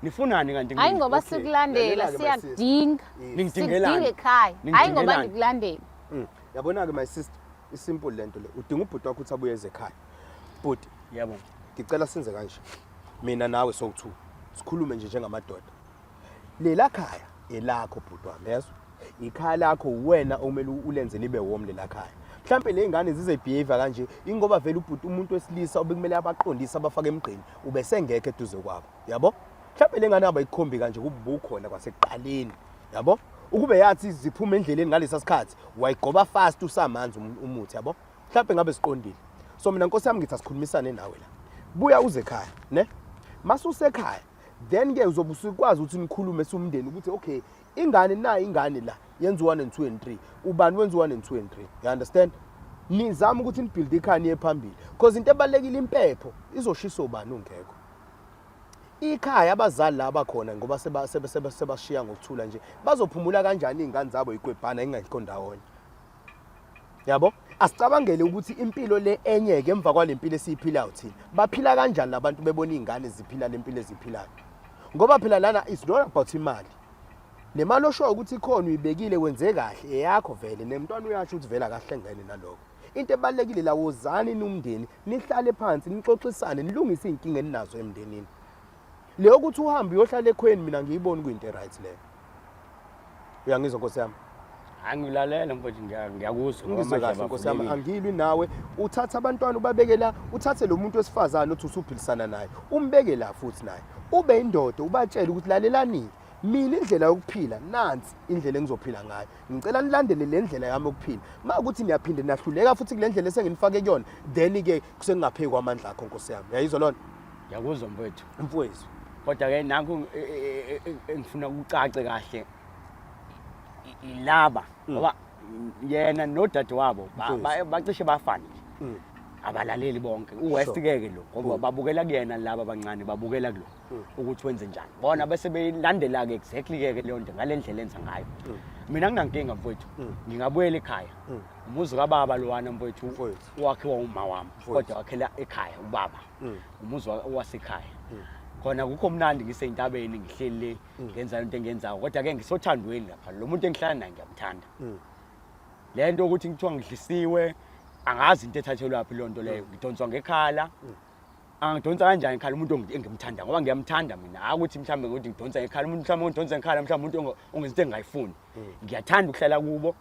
Speaker 1: nifunani kanti
Speaker 2: hayi ngoba
Speaker 3: Okay.
Speaker 2: sikulandela
Speaker 3: Lalela-ke, my
Speaker 2: siyakudinga
Speaker 1: Ningidingelani?
Speaker 2: sikudinga ekhaya hayi ngoba
Speaker 1: Ningidingelani?
Speaker 2: ngikulandela
Speaker 3: yabona-ke my sister isimple lento le udinga ubhuti wakho ukuthi abuye eze ekhaya bhuti
Speaker 1: yebo
Speaker 3: ngicela senze kanje mina nawe sowu-2 sikhulume nje njengamadoda lela khaya elakho bhuti wami yezwa ikhaya lakho wena okumele ulenze libe warm lela khaya mhlawumbe le ngane zizebehave kanje ingoba vele ubhuti umuntu wesilisa obekumele abaqondise abafake emgqeni ubesengekho eduze kwabo yabo mhlawumbe le ngane abayikhombi kanje kube ukhona kwasekuqaleni yabo ukube yathi ziphuma endleleni ngalesa sikhathi wayigoba fast usamanzi umuthi yabo mhlawumbe ngabe siqondile so mina nkosi yami ngithi asikhulumisane nawe la buya uze ekhaya ne masusekhaya then ke uzobe usukwazi ukuthi nikhulume somndeni ukuthi okay ingane la yenza 1 and 2 and 3 ubani wenza 1 and 2 and 3 you understand nizama ukuthi nibuild ikhaya niye phambili because into ebalekile impepho izoshisa ubani ungekho ikhaya abazali laba khona ngoba sebashiya ngokuthula nje bazophumula kanjani izingane zabo ikwebhana ingayikho ndawonye yabo asicabangele ukuthi impilo le enyeke emva kwalempilo esiyiphilayo thina baphila kanjani labantu bebona izingane ziphila lempilo eziphilayo ngoba phela lana is not about imali le mali osho ukuthi ikhona uyibekile wenze kahle eyakho vele nemntwana uyasho ukuthi vela kahle ngene naloko into ebalekile la wozani nomndeni nihlale phansi nixoxisane nilungise inkinga eninazo emndenini le ukuthi uhambe uyohlala ekhweni mina ngiyibona kuyinto right leyo uyangizwa Nkosi yami
Speaker 1: angilalela mfowethu ngiyakuzwa
Speaker 3: ngizwe kahle Nkosi yami angilwi nawe uthatha abantwana ubabeke la uthathe lo muntu wesifazana othi usuphilisana naye umbeke la futhi naye ube indoda ubatshela ukuthi lalelani mina indlela yokuphila nansi indlela engizophila ngayo ngicela nilandele le ndlela yami yokuphila makuthi niyaphinde nahluleka futhi kule ndlela esengifake kuyona then ke kusengapheki kwamandla akho Nkosi yami uyayizwa lona
Speaker 1: ngiyakuzwa
Speaker 3: mfowethu
Speaker 1: kodwa ke nanku engifuna ukucace kahle ilaba ngoba yena nodade wabo bacishe bafana nje abalaleli bonke uWest ke lo ngoba babukela kuyena laba abancane babukela kulo ukuthi wenze njani bona bese beyilandela ke exactly ke leyo nto ngalendlela enza ngayo mina nginankinga mfowethu ngingabuyela ekhaya umuzi kababa lowana mfowethu wakhe uma wami kodwa wakhela ekhaya ubaba umuzi wasekhaya khona kukho mnandi ngiseyintabeni ngihleli ngenza into engenzayo kodwa ke ngisothandweni lapha lo muntu engihlala naye ngiyamthanda lento ukuthi ngithiwa ngidlisiwe angazi into ethathelwa lapha lonto leyo ngidonswa ngekhala angidonsa kanjani ekhala umuntu engimthanda ngoba ngiyamthanda mina akuthi mhlambe ukuthi ngidonsa ekhala umuntu mhlambe ngidonsa ekhala mhlambe umuntu ongezinto engayifuni ngiyathanda ukuhlala kubo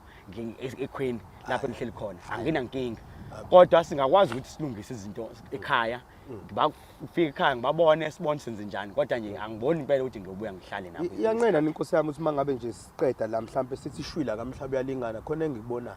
Speaker 1: ekhweni lapho engihleli khona anginankinga kodwa singakwazi ukuthi silungise izinto ekhaya ngibafika ekhaya ngibabone sibone senze njani kodwa nje angiboni impela ukuthi ngiyobuya ngihlale nabo
Speaker 3: iyanqena Nkosi yami ukuthi mangabe nje siqeda la mhlambe sithi shwila kamhlaba uyalingana khona engikubonayo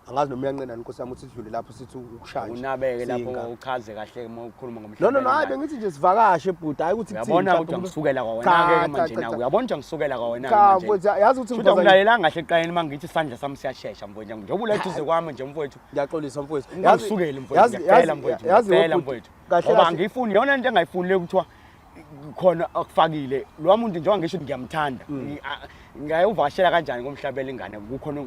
Speaker 3: angazi noma uyanqena Nkosi yami ukuthi sidlule lapho sithi ukushaya
Speaker 1: unabeke lapho uchaze kahle uma ukhuluma ngomhlaba
Speaker 3: no hayi bengithi nje sivakashe bhuti hayi ukuthi
Speaker 1: uyabona ukuthi ngisukela kwawena ke manje nawe uyabona ukuthi ngisukela kwawena manje
Speaker 3: manje yazi ukuthi
Speaker 1: ngizokulalela kahle eqaleni mangithi isandla sami siyashesha mfowethu njengoba ulethuze kwami nje mfowethu
Speaker 3: ngiyaxolisa mfowethu
Speaker 1: ngisukele mfowethu ngiyacela mfowethu ngiyacela mfowethu ngoba angifuni yona into engayifuni le kuthiwa khona akufakile lo muntu njengoba ngisho ukuthi ngiyamthanda ngiyayuvashela kanjani ngomhlabela ingane kukhona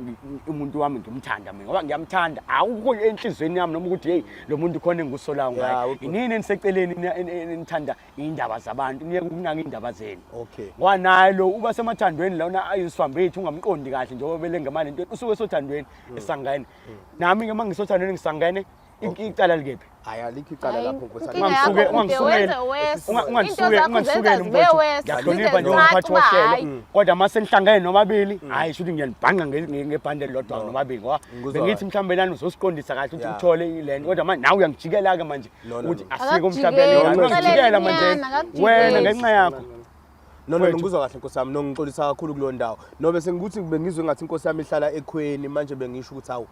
Speaker 1: umuntu wami ngimthanda mina ngoba ngiyamthanda awukho enhlizweni yami noma ukuthi hey lo muntu khona engusolayo ngayo inini eniseceleni enithanda indaba zabantu niye ukunaka indaba zenu
Speaker 3: okay
Speaker 1: wanayo lo uba semathandweni lona ayisifambe ethu ungamqondi kahle njengoba bele ngemali into usuke sothandweni esangane nami ke mangisothandweni ngisangane icala likephi
Speaker 3: haya likho icala lapho
Speaker 1: ungangisukeli ngiyahlonipha nje umphathi wohlelo kodwa mase nihlangene nomabili hayi shuthi ngiyanibhanqa ngebhande lodwa nomabili ngoba bengithi mhlambe lana uzosiqondisa kahle ukuthi uthole ilento kodwa manje nawe uyangijikela ke manje ukuthi asike umhlabeni ngiyajikela manje wena ngenxa yakho
Speaker 3: no ngizwa kahle Nkosi yami nongixolisa kakhulu kulo ndawo nobe sengikuthi bengizwe ngathi Nkosi yami ihlala ekhweni manje bengisho ukuthi awu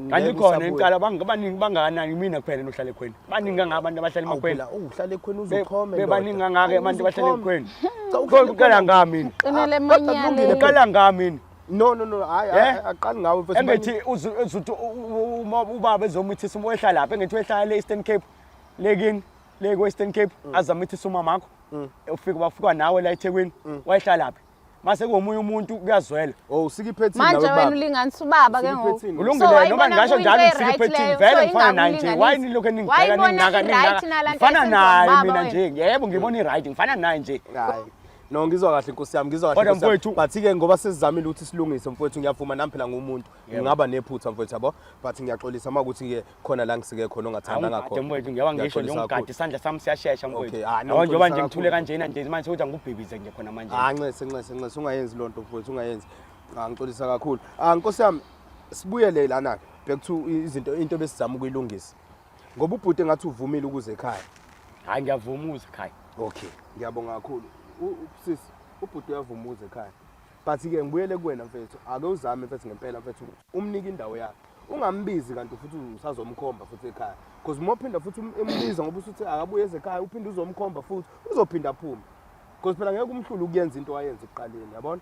Speaker 1: kanti khona iqala baningi bangakanani mina kuphela nohlala ekhweni baningi ngabantu abahlala emakhweni
Speaker 3: uhlala ekhweni uzokhome
Speaker 1: bebaningi ngake abantu abahlala ekhweni uqala ngami
Speaker 2: qinele manyane
Speaker 1: uqala ngami
Speaker 3: no hayi aqali ngawe mfethu
Speaker 1: engithi uzuthi ubaba ezomithisa umwehlala lapha engithi wehlala le-Eastern Cape lekini le-Western Cape azamithisa umama wakho ufika bafika nawe la eThekwini wayehlala lapha mase komunye umuntu kuyazwela
Speaker 3: usika iphethini
Speaker 2: manje wena ulinganisa ubaba ke ngoku
Speaker 1: ulungile noma ngisho njalo usika iphethini vele ngifana naye nje why nilokho ningibheka ngifana naye mina nje yebo ngibona i-right ngifana naye nje
Speaker 3: hayi no ngizwa kahle Nkosi yami ngizwa kahle
Speaker 1: mfowethu
Speaker 3: but ke ngoba sesizamile ukuthi silungise mfowethu ngiyavuma nami phela ngumuntu ngingaba nephutha mfowethu yabo but ngiyaxolisa makuthi ke khona la ngisike khona ongathandanga khona
Speaker 1: mfowethu ngiyaba ngisho nje ungigadi isandla sami siyashesha mfowethu yabo njengoba nje ngithule kanjena nje manje ukuthi angubhebhize nje khona manje
Speaker 3: ncese ungayenzi lonto mfowethu ungayenzi ngixolisa kakhulu Nkosi yami sibuyele lana back to into besizama ukuyilungisa ngoba ubhuti engathi uvumile ukuze ekhaya
Speaker 1: hayi ngiyavuma ukuze ekhaya
Speaker 3: okay ngiyabonga kakhulu sisi ubhuti uyavuma uze ekhaya but ke ngibuyele kuwena mfethu ake uzame mfethu ngempela mfethu umnika indawo yakhe ungambizi kanti futhi usazomkhomba futhi ekhaya because mophinda futhi embiza ngoba usuthi akabuye ekhaya uphinde uzomkhomba futhi uzophinda aphuma because phela ngeke umhlulu ukuyenza into ayenza ekuqaleni yabona.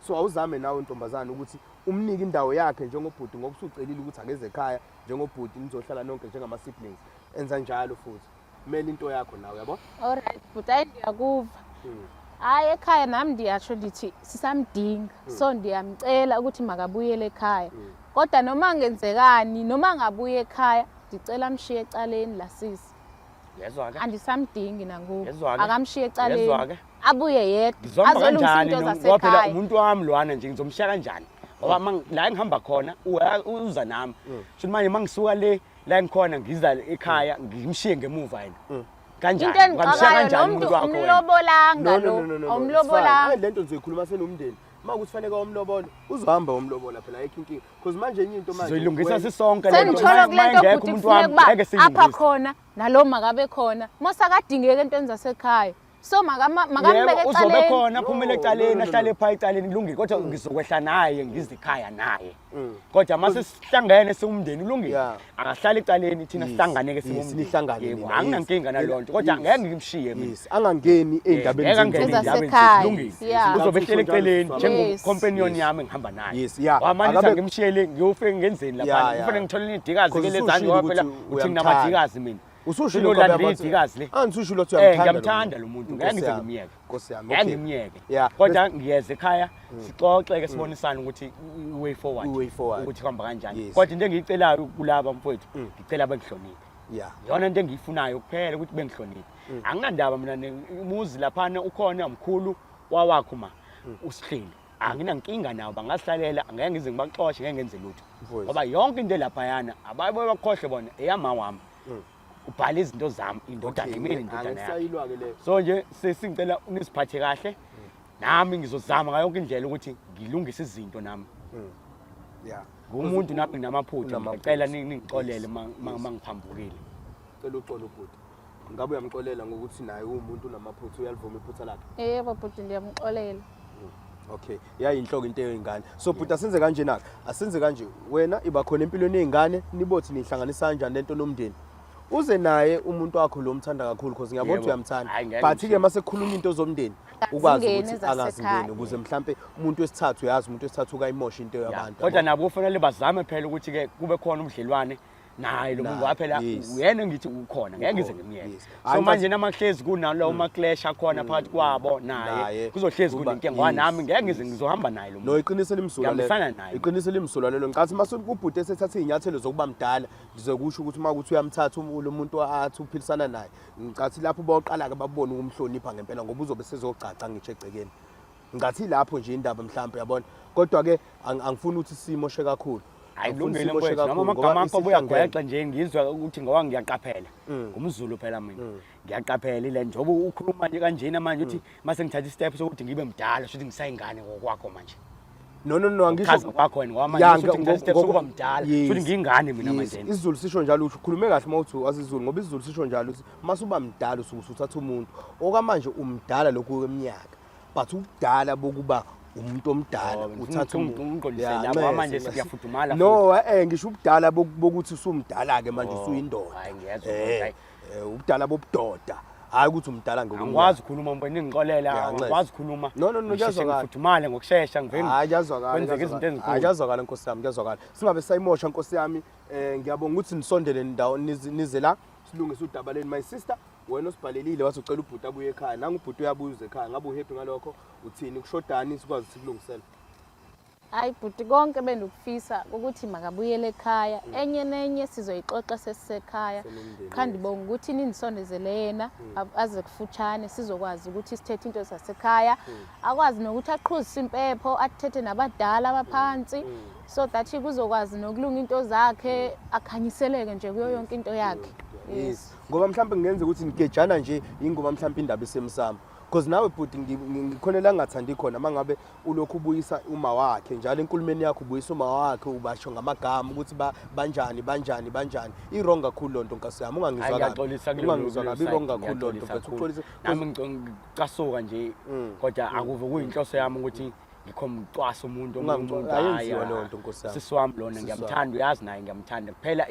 Speaker 3: So awuzame nawe intombazana ukuthi umnike indawo yakhe njengobhuti ngoba usucelile ukuthi akeze ekhaya njengobhuti nizohlala nonke njengama siblings. Enza njalo futhi. Kumele into yakho nawe yabona.
Speaker 2: Alright, but ndiyakuva. Hayi ekhaya nami ndiyasho ndithi sisamdinga. So ndiyamcela ukuthi makabuyele ekhaya. Kodwa noma ngenzekani, noma ngabuye ekhaya, ndicela amshiye ecaleni la sisi.
Speaker 1: Yezwa ke.
Speaker 2: Andisamdingi nangoku.
Speaker 1: Yezwa ke.
Speaker 2: Akamshiye
Speaker 1: Yezwa
Speaker 2: ecaleni.
Speaker 1: ke.
Speaker 2: Abuye yedwa.
Speaker 1: Ngizomba
Speaker 2: Azolungisa
Speaker 1: kanjani
Speaker 2: into
Speaker 1: ngoba phela
Speaker 2: zasekhaya.
Speaker 1: umuntu wami lwana nje ngizomshiya kanjani? Ngoba la engihamba khona uza nami. Futhi manje mangisuka la ngikhona ngiza ekhaya ngimshiye ngemuva yena. Kanjani?
Speaker 2: Into
Speaker 1: Ngamshiya
Speaker 2: engiqakayo
Speaker 1: kanjani
Speaker 2: nomuntu
Speaker 1: umuntu wakho wena?
Speaker 2: umlobolanga lo. Umlobolanga.
Speaker 3: Lento ngizoyikhuluma senomndeni. Makuthi fanele umlobola uzohamba umlobola phela ayikho inkinga because manje enye into manje
Speaker 1: Sizoyilungisa sisonke
Speaker 2: Sengithola kulento
Speaker 1: Ngeke
Speaker 2: ukuthi
Speaker 1: umuntu
Speaker 2: kufuneka
Speaker 1: wami
Speaker 2: kuba
Speaker 1: ngeke
Speaker 2: apha
Speaker 1: siyilungise.
Speaker 2: khona nalo makabe khona. Mosakadingeka entweni zasekhaya. So makambeke
Speaker 1: Yebo uzobe
Speaker 2: ecaleni.
Speaker 1: khona aphumele ecaleni
Speaker 3: no.
Speaker 1: ahlale pha ecaleni kulungile kodwa ngizokwehla naye ngizikhaya naye. Kodwa mase sihlangene siumndeni kulungile.
Speaker 3: Yeah.
Speaker 1: Akahlala ecaleni thina sihlangane ke
Speaker 3: Yes, nihlangane
Speaker 1: Yebo
Speaker 3: nina,
Speaker 1: anginankinga nalonto kodwa ngeke ngimshiye mina.
Speaker 3: Yes, angangeni endabeni
Speaker 1: Ngeke angene
Speaker 3: zendaba.
Speaker 1: endabeni
Speaker 2: Zasekhaya.
Speaker 1: kulungile.
Speaker 2: Yeah.
Speaker 1: Uzobe ehlele eceleni
Speaker 3: Yes.
Speaker 1: njengocompanion yami ngihamba naye.
Speaker 3: Yes, yeah.
Speaker 1: Wamanje
Speaker 3: Akabe-
Speaker 1: ngimshiyele ngiyofike ngenzeni
Speaker 3: Yeah,
Speaker 1: lapha.
Speaker 3: yeah.
Speaker 1: Kufanele ngithole idikazi ke
Speaker 3: Because
Speaker 1: lezansi ngoba phela
Speaker 3: usushilo
Speaker 1: uthi
Speaker 3: ukuthi
Speaker 1: nginamadikazi mina.
Speaker 3: Usushilo
Speaker 1: Ulandela idikazi le.
Speaker 3: Angisusho ukuthi
Speaker 1: Ngiyamthanda lo muntu. Ngeke ngize
Speaker 3: Nkosi
Speaker 1: ngimyeke.
Speaker 3: Nkosi yami.
Speaker 1: Ngeke
Speaker 3: Okay.
Speaker 1: ngimyeke.
Speaker 3: Yeah.
Speaker 1: Kodwa ngiyeza ekhaya sixoxe ke sibonisana ukuthi way forward.
Speaker 3: Way forward.
Speaker 1: Ukuthi kuhamba kanjani.
Speaker 3: Yes.
Speaker 1: Kodwa into engiyicelayo kulaba mfowethu ngicela bengihloniphe.
Speaker 3: Yeah.
Speaker 1: Yona into engiyifunayo kuphela ukuthi bengihloniphe. Anginandaba mina nemuzi laphana ukhona umkhulu wawakho ma usihleli. Anginankinga nawo bangasihlalela angeke ngize ngibaxoxe ngeke ngenze lutho.
Speaker 3: Mfowethu.
Speaker 1: Ngoba yonke into lapha yana abayibo bakhohle bona eyama wami. Ubhala izinto zami indodana yimini indodana yakhe.
Speaker 3: Angisayilwa ke le.
Speaker 1: So nje sesingicela unisiphathe kahle. Nami ngizozama ngayo yonke indlela ukuthi ngilungise izinto nami.
Speaker 3: Yeah.
Speaker 1: Ngumuntu nami nginamaphutha
Speaker 3: Unamaphutha.
Speaker 1: ngicela ningixolele mangiphambukile.
Speaker 3: Cela uxolo ubhuti. Ngabe uyamxolela ngokuthi naye umuntu unamaphutha uyalivuma iphutha lakhe.
Speaker 2: Yebo bhuti ndiyamxolela.
Speaker 3: Okay, yayinhloko into yezingane. So bhuti asenze kanje naka. Asenze kanje wena iba khona empilweni yezingane nibothi nihlanganisa kanjani lento nomndeni. Uze naye umuntu wakho lo umthanda kakhulu because ngiyabona ukuthi
Speaker 1: Yebo.
Speaker 3: uyamthanda.
Speaker 1: Hhayi, ngeke
Speaker 3: But ke
Speaker 1: ngishilo.
Speaker 3: mase khuluma into zomndeni ukwazi
Speaker 2: Zingene
Speaker 3: ukuthi angazingeni
Speaker 2: zasekhaya.
Speaker 3: ukuze mhlambe umuntu wesithathu uyazi umuntu wesithathu ukayimosha into yabantu.
Speaker 1: Kodwa nabo kufanele bazame phela ukuthi ke kube khona ubudlelwane naye lo muntu waphela
Speaker 3: Yes.
Speaker 1: uyena ngithi ukhona ngeke ngize ngimyeke.
Speaker 3: Yes.
Speaker 1: So
Speaker 3: Hayi,
Speaker 1: manje namahlezi kunalo maclash akhona phakathi kwabo naye
Speaker 3: Naye.
Speaker 1: kuzohlezi
Speaker 3: Kuba-
Speaker 1: kunenkinga ngoba
Speaker 3: yes,
Speaker 1: nami ngeke
Speaker 3: yes.
Speaker 1: ngize ngizohamba naye lo
Speaker 3: No
Speaker 1: muntu.
Speaker 3: iqiniso limsulwa
Speaker 1: Ngiyambisana
Speaker 3: lelo.
Speaker 1: naye.
Speaker 3: Iqiniso limsulwa lelo. Ngicathi mase ubhuti esethatha izinyathelo zokuba mdala ngizokusho ukuthi makuthi uyamthatha lo muntu athi uphilisana naye. Ngicathi lapho bawuqala ke babone ukumhlonipha ngempela ngoba uzobe sezocaca ngisho egcekeni. Ngathi lapho nje indaba mhlawumbe yabona kodwa ke angifuni ukuthi simoshe kakhulu.
Speaker 1: Hayi
Speaker 3: Angifuni
Speaker 1: kulungile
Speaker 3: simoshe
Speaker 1: mfowethu noma
Speaker 3: kakhulu, ngoba
Speaker 1: amagama akho
Speaker 3: isihlangene.
Speaker 1: uyagwexa nje ngizwa ukuthi ngoba ngiyaqaphela ngumZulu phela mina ngiyaqaphela ile njengoba ukhuluma nje kanjena manje uthi mase ngithatha istep sokuthi ngibe mdala futhi ngisayingane ngokwakho manje
Speaker 3: No
Speaker 1: chaza
Speaker 3: angisho
Speaker 1: kwakho wena ngoba
Speaker 3: Ya,
Speaker 1: manje uthi ngithatha istep
Speaker 3: ngoba-
Speaker 1: sokuba mdala
Speaker 3: Yes.
Speaker 1: futhi ngiyingane mina
Speaker 3: Yes,
Speaker 1: manje
Speaker 3: isiZulu sisho njalo usho khulume kahle mawuthi wasizulu ngoba isiZulu sisho njalo ukuthi masuba mdala usuthatha umuntu okwamanje umdala lokhu kweminyaka but ubudala bokuba umuntu omdala uthatha
Speaker 1: ungqondise
Speaker 3: Ya,
Speaker 1: lapho
Speaker 3: nece,
Speaker 1: manje
Speaker 3: nece.
Speaker 1: siyafudumala
Speaker 3: No ngisho ubudala bokuthi usumdala ke manje usuyindoda
Speaker 1: hayi ngiyezwa
Speaker 3: ubudala bobudoda hayi ukuthi umdala
Speaker 1: angikwazi ukukhuluma mfowethu ningixolela
Speaker 3: Ya,
Speaker 1: angikwazi ukukhuluma
Speaker 3: No,
Speaker 1: ngisheshe
Speaker 3: kuyazwakala.
Speaker 1: ngifudumale ngokusheshsha ngiveni
Speaker 3: hayi kuyazwakala
Speaker 1: kwenzeka izinto ezinkulu
Speaker 3: kuyazwakala nkosi yami kuyazwakala singabe sayimosha nkosi yami ngiyabonga ukuthi nisondele ndawo nize la silungise udaba leni my sister wena osibhalelile wathi ucela ubhuti abuye ekhaya nanga ubhuti uyabuza ekhaya ngabe uhappy ngalokho uthini kushodani sikwazi sikulingisela
Speaker 2: Hayi bhuti konke bendukufisa ukuthi makabuyele ekhaya. Enye nenye sizoyixoxa sesisekhaya.
Speaker 3: Senomndeni,
Speaker 2: Qha ndibonga ukuthi ninisondezele yena aze kufutshane sizokwazi ukuthi sithethe into zasekhaya. Akwazi nokuthi aqhuzise impepho athethe nabadala abaphansi so that kuzokwazi nokulunga into zakhe akhanyiseleke nje kuyo yonke into yakhe.
Speaker 3: yes ngoba mhlawumbe ngenze ukuthi ngigejana nje ingoba mhlawumbe indaba isemsamo because nawe bhuti ngikhonela ngathandi khona mangabe ulokhu ubuyisa uma wakhe njalo enkulumeni yakho ubuyisa uma wakhe ubasho ngamagama ukuthi banjani irong kakhulu lonto nkasiyami ungangizwa kabi ungangizwa kabi irong kakhulu lonto but uxolisa
Speaker 1: nami ngicasuka nje kodwa akuve kuyinhloso yami ukuthi ngikhomcwasa umuntu
Speaker 3: ayenziwa leyo nto nkosi yami
Speaker 1: sisi wami lona ngiyamthanda uyazi naye ngiyamthanda kuphela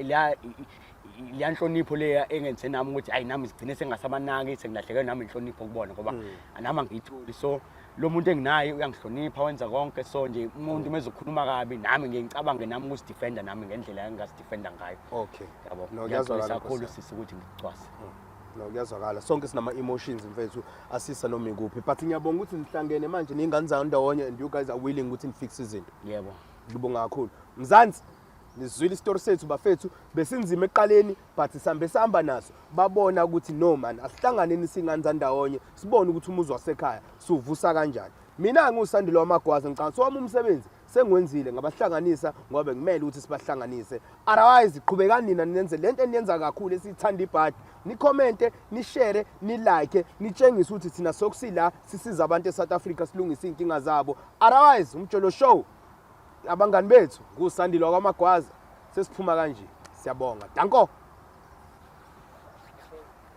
Speaker 1: liyanhlonipho leya engenze nami ukuthi ayi nami sigcine sengasabanaki sengilahleke nami inhlonipho kubona ngoba anami angiyitholi. So lo muntu enginaye uyangihlonipha wenza konke. So nje umuntu mezokhuluma kabi nami ngicabange nami ukusidefenda nami ngendlela engasidefenda ngayo.
Speaker 3: Okay.
Speaker 1: Yabo.
Speaker 3: No, kuyazwakala
Speaker 1: kakhulu sisi ukuthi ngicwase.
Speaker 3: No, kuyazwakala. Sonke sinama emotions mfethu asisa noma ikuphi. But ngiyabonga ukuthi nihlangene manje ningane zanu ndawonye and you guys are willing ukuthi nifixe izinto.
Speaker 1: Yebo.
Speaker 3: Ngibonga kakhulu. Mzansi nizwile istory sethu bafethu besinzima eqaleni but sihambe sihamba naso babona ukuthi no man asihlanganeni singane zandawonye sibone ukuthi umuzi wasekhaya sivusa kanjani. Mina ngusandile wamagwaza ngicanga so wami umsebenzi sengwenzile ngabahlanganisa ngoba ngimele ukuthi sibahlanganise. Otherwise iqhubekani nina nenze lento eniyenza kakhulu esithanda ibhadi. Ni comment, ni share, ni like, ni tshengise ukuthi thina sokusila sisiza abantu eSouth Africa silungisa inkinga zabo. Otherwise umtshelo show abangani bethu ngusandile wamagwaza sesiphuma kanje. Siyabonga. Danko.